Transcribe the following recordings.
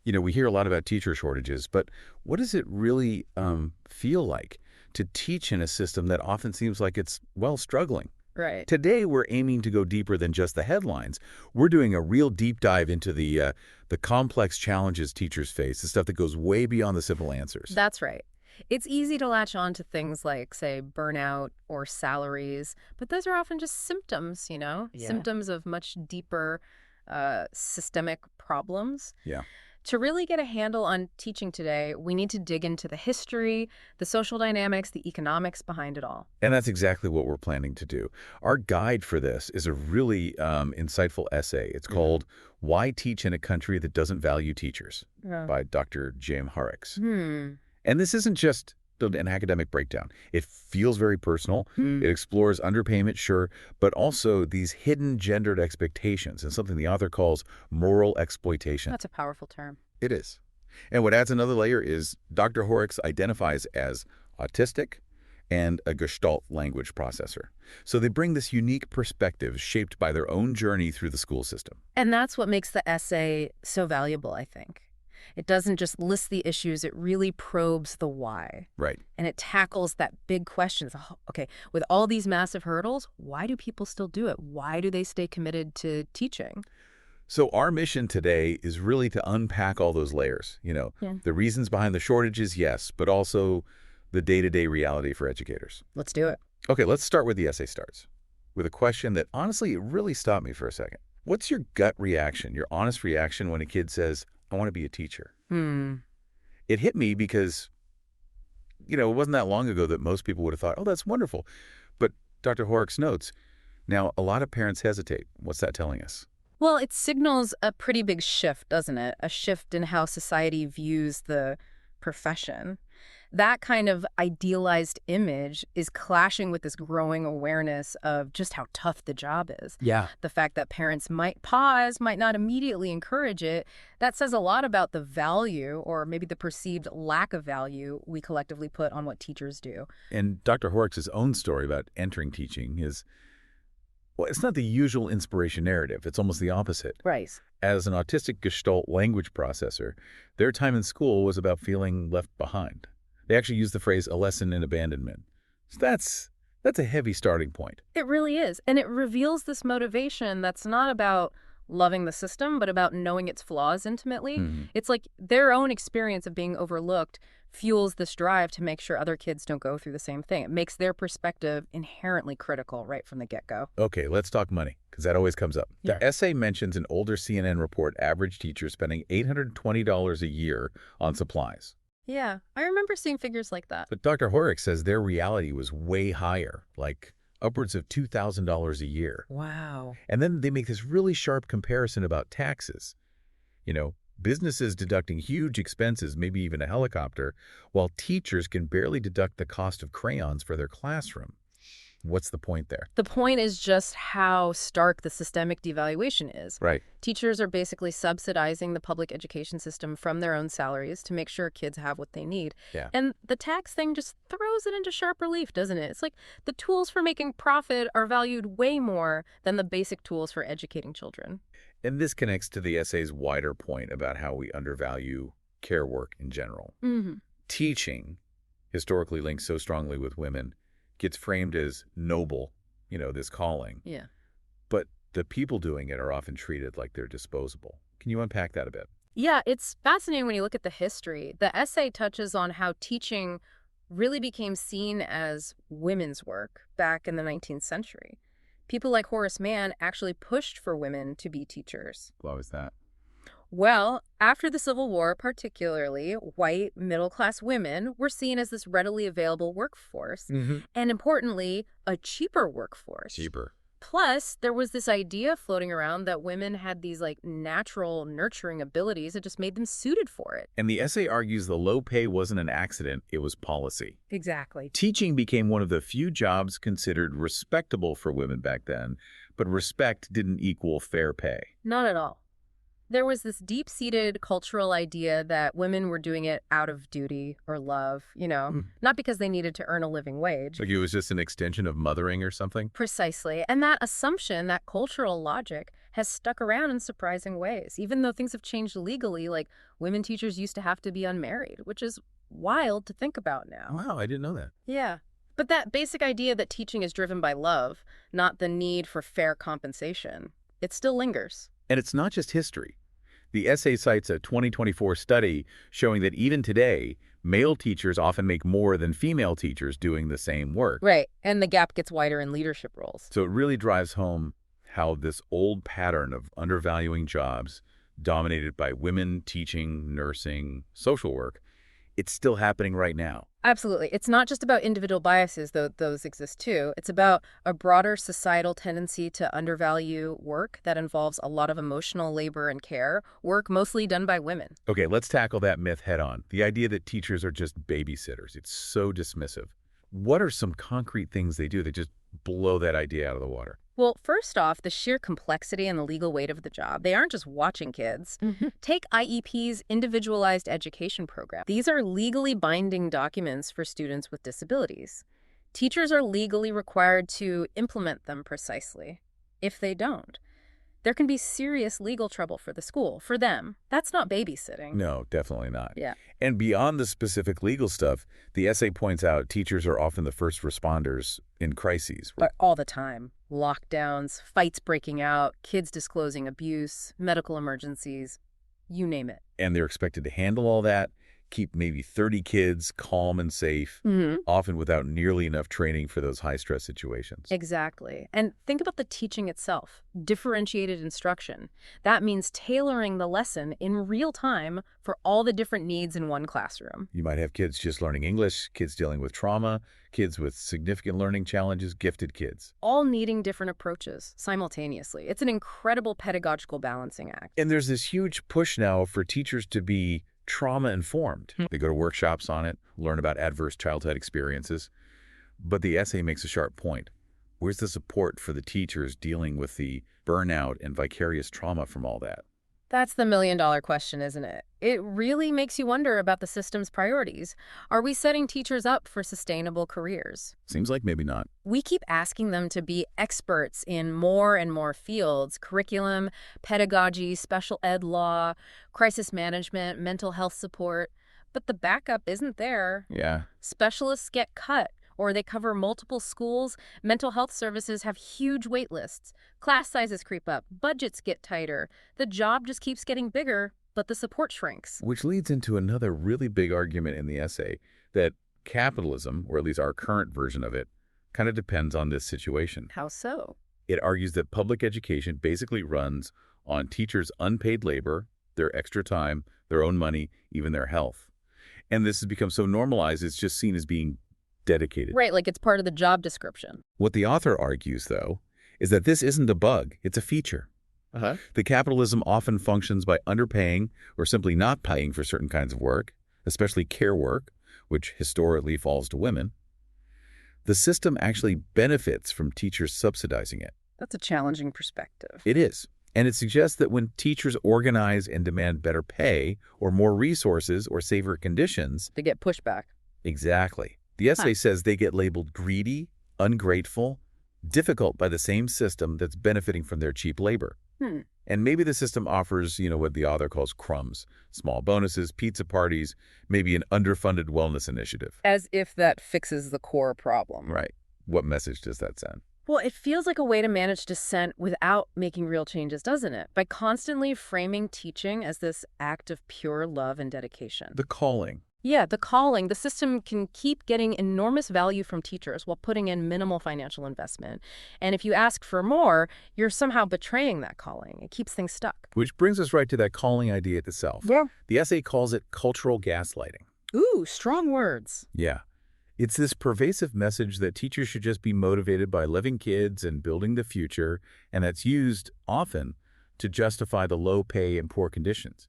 We hear a lot about teacher shortages, but what does it really feel like to teach in a system that often seems like it's, well, struggling? Right. Today, we're aiming to go deeper than just the headlines. We're doing a real deep dive into the complex challenges teachers face, the stuff that goes way beyond the simple answers. That's right. It's easy to latch on to things like, say, burnout or salaries, but those are often just symptoms, Yeah. symptoms of much deeper systemic problems. Yeah. To really get a handle on teaching today, we need to dig into the history, the social dynamics, the economics behind it all. And that's exactly what we're planning to do. Our guide for this is a really insightful essay. It's called Why Teach in a Country That Doesn't Value Teachers Yeah. by Dr. Jaime Hoerricks. Hmm. And this isn't just an academic breakdown. It feels very personal. It explores underpayment, sure, but also these hidden gendered expectations and something the author calls moral exploitation. That's a powerful term. It is. And what adds another layer is Dr. Hoerricks identifies as autistic and a Gestalt language processor. So they bring this unique perspective shaped by their own journey through the school system. And that's what makes the essay so valuable, I think. It doesn't just list the issues, it really probes the why. Right. And it tackles that big question. Okay, with all these massive hurdles, why do people still do it? Why do they stay committed to teaching? So our mission today is really to unpack all those layers. The reasons behind the shortages, yes, but also the day-to-day reality for educators. Let's do it. Okay, let's start where the essay starts, with a question that honestly it really stopped me for a second. What's your gut reaction, your honest reaction when a kid says, I want to be a teacher? It hit me because, it wasn't that long ago that most people would have thought, oh, that's wonderful. But Dr. Hoerricks notes, now a lot of parents hesitate. What's that telling us? Well, it signals a pretty big shift, doesn't it? A shift in how society views the profession. That kind of idealized image is clashing with this growing awareness of just how tough the job is. Yeah. The fact that parents might pause, might not immediately encourage it, that says a lot about the value, or maybe the perceived lack of value, we collectively put on what teachers do. And Dr. Hoerricks' own story about entering teaching is, well, it's not the usual inspiration narrative. It's almost the opposite. Right. As an autistic Gestalt language processor, their time in school was about feeling left behind. They actually use the phrase a lesson in abandonment. So that's a heavy starting point. It really is. And it reveals this motivation that's not about loving the system, but about knowing its flaws intimately. It's like their own experience of being overlooked fuels this drive to make sure other kids don't go through the same thing. It makes their perspective inherently critical right from the get-go. Okay, let's talk money, because that always comes up. Yeah. The essay mentions an older CNN report average teacher spending $820 a year on supplies. Yeah, I remember seeing figures like that. But Dr. Hoerricks says their reality was way higher, like upwards of $2,000 a year. Wow. And then they make this really sharp comparison about taxes. Businesses deducting huge expenses, maybe even a helicopter, while teachers can barely deduct the cost of crayons for their classroom. What's the point there? The point is just how stark the systemic devaluation is. Right. Teachers are basically subsidizing the public education system from their own salaries to make sure kids have what they need. Yeah. And the tax thing just throws it into sharp relief, doesn't it? It's like the tools for making profit are valued way more than the basic tools for educating children. And this connects to the essay's wider point about how we undervalue care work in general. Teaching, historically linked so strongly with women, gets framed as noble, this calling. Yeah. But the people doing it are often treated like they're disposable. Can you unpack that a bit? Yeah, it's fascinating when you look at the history. The essay touches on how teaching really became seen as women's work back in the 19th century. People like Horace Mann actually pushed for women to be teachers. Why was that? Well, after the Civil War, particularly, white middle-class women were seen as this readily available workforce, and importantly, a cheaper workforce. Cheaper. Plus, there was this idea floating around that women had these natural nurturing abilities that just made them suited for it. And the essay argues the low pay wasn't an accident, it was policy. Exactly. Teaching became one of the few jobs considered respectable for women back then, but respect didn't equal fair pay. Not at all. There was this deep-seated cultural idea that women were doing it out of duty or love, not because they needed to earn a living wage. Like it was just an extension of mothering or something? Precisely. And that assumption, that cultural logic, has stuck around in surprising ways, even though things have changed legally, like women teachers used to have to be unmarried, which is wild to think about now. Wow, I didn't know that. Yeah. But that basic idea that teaching is driven by love, not the need for fair compensation, it still lingers. And it's not just history. The essay cites a 2024 study showing that even today, male teachers often make more than female teachers doing the same work. Right. And the gap gets wider in leadership roles. So it really drives home how this old pattern of undervaluing jobs dominated by women teaching, nursing, social work, it's still happening right now. Absolutely. It's not just about individual biases, though those exist too. It's about a broader societal tendency to undervalue work that involves a lot of emotional labor and care, work mostly done by women. Okay, let's tackle that myth head on. The idea that teachers are just babysitters. It's so dismissive. What are some concrete things they do that just blow that idea out of the water? Well, first off, the sheer complexity and the legal weight of the job. They aren't just watching kids. Take IEP's Individualized Education Program. These are legally binding documents for students with disabilities. Teachers are legally required to implement them precisely. If they don't, there can be serious legal trouble for the school, for them. That's not babysitting. No, definitely not. Yeah. And beyond the specific legal stuff, the essay points out teachers are often the first responders in crises. But all the time. Lockdowns, fights breaking out, kids disclosing abuse, medical emergencies, you name it. And they're expected to handle all that, keep maybe 30 kids calm and safe, often without nearly enough training for those high-stress situations. Exactly. And think about the teaching itself. Differentiated instruction. That means tailoring the lesson in real time for all the different needs in one classroom. You might have kids just learning English, kids dealing with trauma, kids with significant learning challenges, gifted kids. All needing different approaches simultaneously. It's an incredible pedagogical balancing act. And there's this huge push now for teachers to be trauma-informed. They go to workshops on it, learn about adverse childhood experiences. But the essay makes a sharp point. Where's the support for the teachers dealing with the burnout and vicarious trauma from all that? That's the million-dollar question, isn't it? It really makes you wonder about the system's priorities. Are we setting teachers up for sustainable careers? Seems like maybe not. We keep asking them to be experts in more and more fields: curriculum, pedagogy, special ed law, crisis management, mental health support. But the backup isn't there. Yeah. Specialists get cut, or they cover multiple schools. Mental health services have huge wait lists. Class sizes creep up. Budgets get tighter. The job just keeps getting bigger, but the support shrinks. Which leads into another really big argument in the essay, that capitalism, or at least our current version of it, kind of depends on this situation. How so? It argues that public education basically runs on teachers' unpaid labor, their extra time, their own money, even their health. And this has become so normalized, it's just seen as being dedicated. Right, like it's part of the job description. What the author argues, though, is that this isn't a bug, it's a feature. The capitalism often functions by underpaying or simply not paying for certain kinds of work, especially care work, which historically falls to women. The system actually benefits from teachers subsidizing it. That's a challenging perspective. It is. And it suggests that when teachers organize and demand better pay or more resources or safer conditions, They get pushback. exactly. The essay says they get labeled greedy, ungrateful, difficult by the same system that's benefiting from their cheap labor. And maybe the system offers, what the author calls crumbs, small bonuses, pizza parties, maybe an underfunded wellness initiative. As if that fixes the core problem. Right. What message does that send? Well, it feels like a way to manage dissent without making real changes, doesn't it? By constantly framing teaching as this act of pure love and dedication. The calling. Yeah, the calling. The system can keep getting enormous value from teachers while putting in minimal financial investment. And if you ask for more, you're somehow betraying that calling. It keeps things stuck. Which brings us right to that calling idea itself. Yeah. The essay calls it cultural gaslighting. Ooh, strong words. Yeah. It's this pervasive message that teachers should just be motivated by loving kids and building the future, and that's used often to justify the low pay and poor conditions.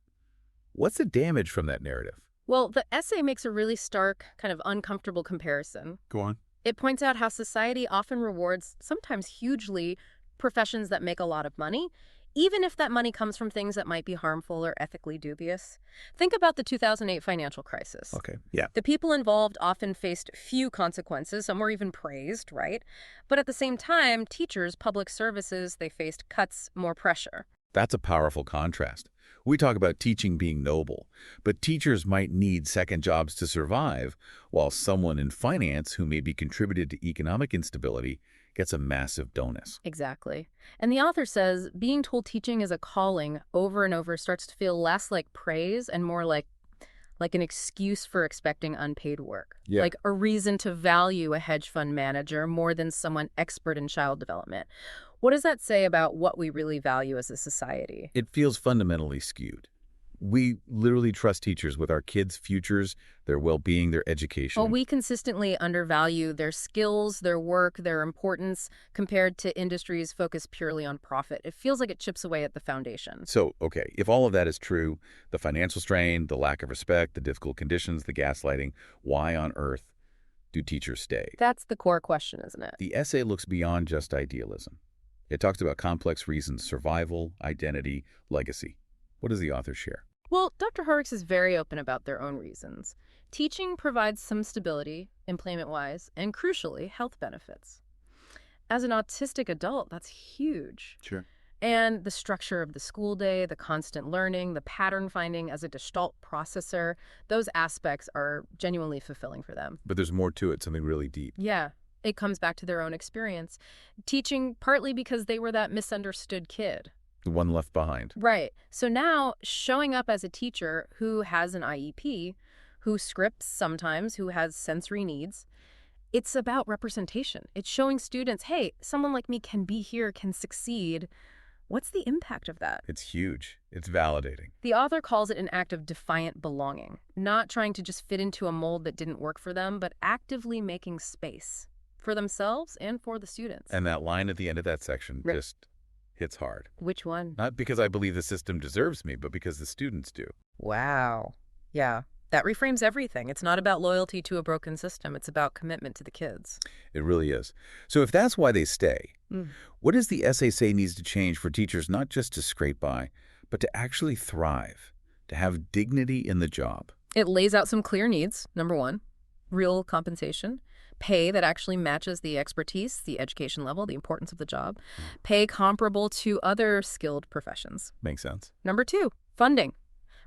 What's the damage from that narrative? Well, the essay makes a really stark, kind of uncomfortable comparison. Go on. It points out how society often rewards, sometimes hugely, professions that make a lot of money, even if that money comes from things that might be harmful or ethically dubious. Think about the 2008 financial crisis. Okay, yeah. The people involved often faced few consequences. Some were even praised, right? But at the same time, teachers, public services, they faced cuts, more pressure. That's a powerful contrast. We talk about teaching being noble, but teachers might need second jobs to survive, while someone in finance who maybe contributed to economic instability gets a massive bonus. Exactly. And the author says being told teaching is a calling over and over starts to feel less like praise and more like an excuse for expecting unpaid work. Yeah. Like a reason to value a hedge fund manager more than someone expert in child development. What does that say about what we really value as a society? It feels fundamentally skewed. We literally trust teachers with our kids' futures, their well-being, their education. Well, we consistently undervalue their skills, their work, their importance compared to industries focused purely on profit. It feels like it chips away at the foundation. So, okay, if all of that is true, the financial strain, the lack of respect, the difficult conditions, the gaslighting, why on earth do teachers stay? That's the core question, isn't it? The essay looks beyond just idealism. It talks about complex reasons: survival, identity, legacy. What does the author share? Well, Dr. Hoerricks is very open about their own reasons. Teaching provides some stability, employment-wise, and crucially, health benefits. As an autistic adult, that's huge. Sure. And the structure of the school day, the constant learning, the pattern finding as a Gestalt processor, those aspects are genuinely fulfilling for them. But there's more to it, something really deep. Yeah, it comes back to their own experience. Teaching partly because they were that misunderstood kid. The one left behind. Right. So now showing up as a teacher who has an IEP, who scripts sometimes, who has sensory needs, it's about representation. It's showing students, hey, someone like me can be here, can succeed. What's the impact of that? It's huge. It's validating. The author calls it an act of defiant belonging, not trying to just fit into a mold that didn't work for them, but actively making space for themselves and for the students. And that line at the end of that section Right. just hits hard. Which one? Not because I believe the system deserves me, but because the students do. Wow. Yeah. That reframes everything. It's not about loyalty to a broken system. It's about commitment to the kids. It really is. So if that's why they stay, what does the essay say needs to change for teachers not just to scrape by, but to actually thrive, to have dignity in the job? It lays out some clear needs. Number one, real compensation. Pay that actually matches the expertise, the education level, the importance of the job. Pay comparable to other skilled professions. Makes sense. Number two, funding.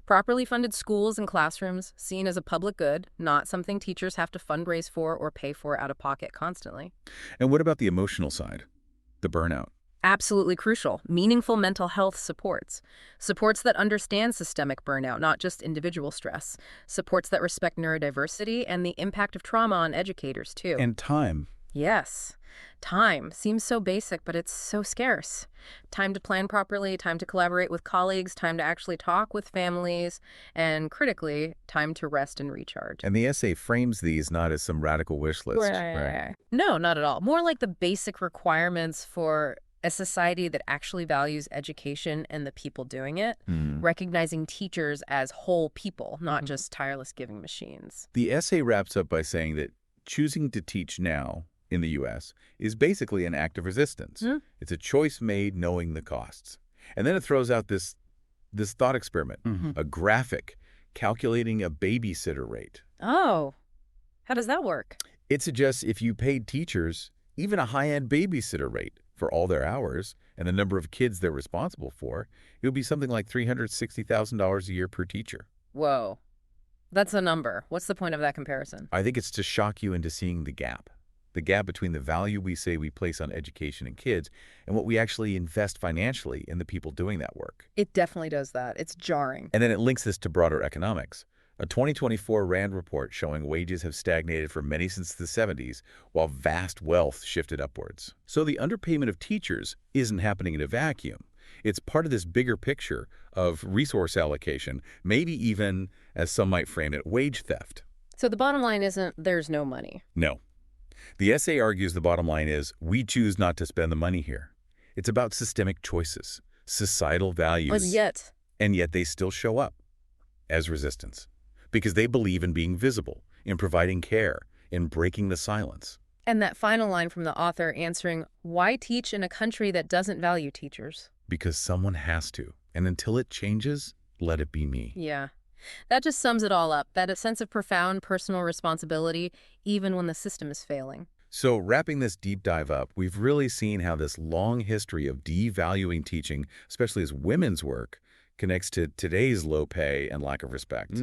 Properly funded schools and classrooms seen as a public good, not something teachers have to fundraise for or pay for out of pocket constantly. And what about the emotional side? The burnout? Absolutely crucial. Meaningful mental health supports. Supports that understand systemic burnout, not just individual stress. Supports that respect neurodiversity and the impact of trauma on educators, too. And time. Yes. Time seems so basic, but it's so scarce. Time to plan properly, time to collaborate with colleagues, time to actually talk with families, and critically, time to rest and recharge. And the essay frames these not as some radical wish list. Right. No, not at all. More like the basic requirements for a society that actually values education and the people doing it, recognizing teachers as whole people, not just tireless giving machines. The essay wraps up by saying that choosing to teach now in the U.S. is basically an act of resistance. It's a choice made knowing the costs. And then it throws out this thought experiment, a graphic calculating a babysitter rate. Oh, how does that work? It suggests if you paid teachers even a high-end babysitter rate for all their hours and the number of kids they're responsible for, it would be something like $360,000 a year per teacher. Whoa. That's a number. What's the point of that comparison? I think it's to shock you into seeing the gap between the value we say we place on education and kids and what we actually invest financially in the people doing that work. It definitely does that. It's jarring. And then it links this to broader economics. A 2024 RAND report showing wages have stagnated for many since the 70s, while vast wealth shifted upwards. So the underpayment of teachers isn't happening in a vacuum. It's part of this bigger picture of resource allocation, maybe even, as some might frame it, wage theft. So the bottom line isn't there's no money. No. The essay argues the bottom line is we choose not to spend the money here. It's about systemic choices, societal values. And yet they still show up as resistance because they believe in being visible, in providing care, in breaking the silence. And that final line from the author answering, why teach in a country that doesn't value teachers? Because someone has to. And until it changes, let it be me. Yeah. That just sums it all up, that a sense of profound personal responsibility, even when the system is failing. So wrapping this deep dive up, we've really seen how this long history of devaluing teaching, especially as women's work, connects to today's low pay and lack of respect.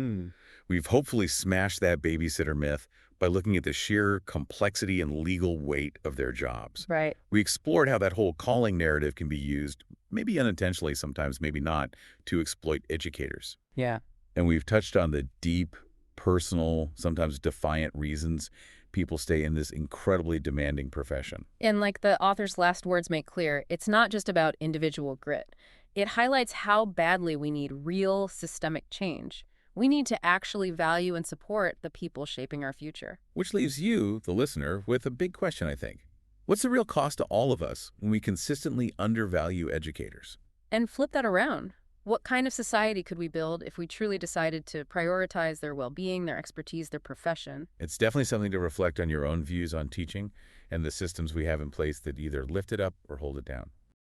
We've hopefully smashed that babysitter myth by looking at the sheer complexity and legal weight of their jobs. Right. We explored how that whole calling narrative can be used, maybe unintentionally sometimes, maybe not, to exploit educators. Yeah. And we've touched on the deep, personal, sometimes defiant reasons people stay in this incredibly demanding profession. And like the author's last words make clear, it's not just about individual grit. It highlights how badly we need real systemic change. We need to actually value and support the people shaping our future. Which leaves you, the listener, with a big question, I think. What's the real cost to all of us when we consistently undervalue educators? And flip that around. What kind of society could we build if we truly decided to prioritize their well-being, their expertise, their profession? It's definitely something to reflect on your own views on teaching and the systems we have in place that either lift it up or hold it down.